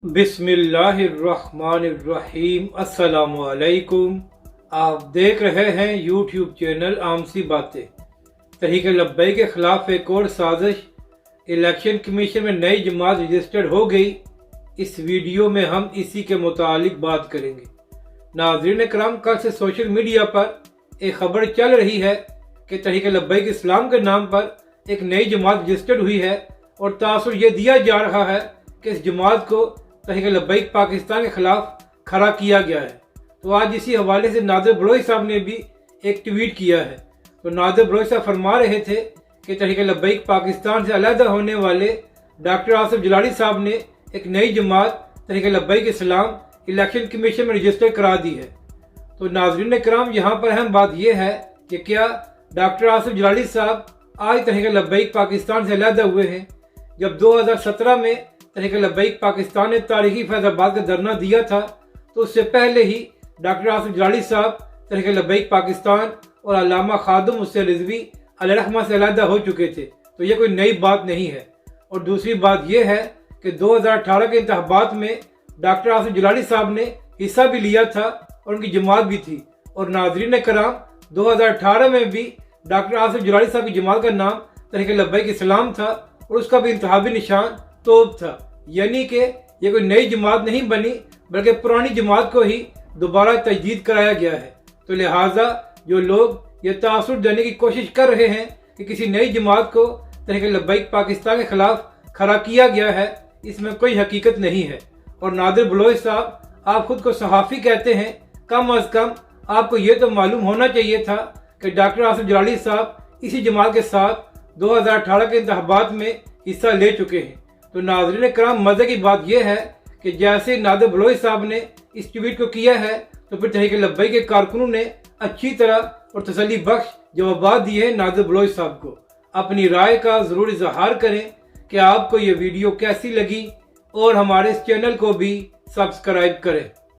बिस्मिल्लाहिर्रहमानिर्रहीम। अस्सलाम वालेकुम। आप देख रहे हैं यूट्यूब चैनल आम सी बातें। तहरीक लब्बैक के खिलाफ एक और साजिश, इलेक्शन कमीशन में नई जमात रजिस्टर्ड हो गई। इस वीडियो में हम इसी के मुतालिक बात करेंगे। नाज़रीन कराम, कल से सोशल मीडिया पर एक खबर चल रही है कि तहरीक लब्बैक इस्लाम के नाम पर एक नई जमात रजिस्टर्ड हुई है और तासुर ये दिया जा रहा है कि इस जमात को तहरीक लब्बैक पाकिस्तान के खिलाफ खड़ा किया गया है। तो आज इसी हवाले से नादिर बलोच साहब ने भी एक ट्वीट किया है। तो नादिर बलोच साहब फरमा रहे थे कि तहरीक लब्बैक पाकिस्तान से अलहदा होने वाले डॉक्टर आसिफ जलाली साहब ने एक नई जमात तहरीक लब्बैक इस्लाम इलेक्शन कमीशन में रजिस्टर करा दी है। तो नाज़रीन कराम, यहाँ पर अहम बात यह है कि क्या डॉक्टर आसिफ जलाली साहब आज तहरीक लब्बैक पाकिस्तान से अलहदा हुए हैं? जब 2017 में तहरीक लब्बैक पाकिस्तान ने तारीखी फैज़ाबाद का धरना दिया था, तो उससे पहले ही डॉक्टर आसिफ जलाली साहब तहरीक लब्बैक पाकिस्तान और अल्लामा खादुम हुसैन रिजवी अलैहिर्रहमा से अलहदा हो चुके थे। तो ये कोई नई बात नहीं है। और दूसरी बात यह है कि 2018 के इंतखाबात में डॉक्टर आसिफ जलाली साहब ने हिस्सा भी लिया था और उनकी जमात भी थी। और नाज़रीन कराम, 2018 में भी डॉक्टर आसिफ जलाली साहब की जमात का नाम तहरीक लब्बैक इस्लाम था और उसका भी इंतखाबी निशान तोप था। यानी कि ये कोई नई जमात नहीं बनी, बल्कि पुरानी जमात को ही दोबारा तजदीद कराया गया है। तो लिहाजा जो लोग ये तासुर देने की कोशिश कर रहे हैं कि किसी नई जमात को तहरीक लब्बैक पाकिस्तान के खिलाफ खड़ा किया गया है, इसमें कोई हकीकत नहीं है। और नादिर बलोच साहब, आप खुद को सहाफ़ी कहते हैं, कम अज़ कम आपको ये तो मालूम होना चाहिए था कि डॉक्टर आसिफ जलाली साहब इसी जमात के साथ 2018 के इंतखाबात में हिस्सा ले चुके हैं। तो नाज़रीन कराम, मज़े की बात यह है कि जैसे नादिर बलोच साहब ने इस ट्वीट को किया है, तो फिर तहरीक लब्बैक के कारकुनों ने अच्छी तरह और तसल्ली बख्श जवाब दिए हैं नादिर बलोच साहब को। अपनी राय का ज़रूर इजहार करें कि आपको ये वीडियो कैसी लगी और हमारे इस चैनल को भी सब्सक्राइब करें।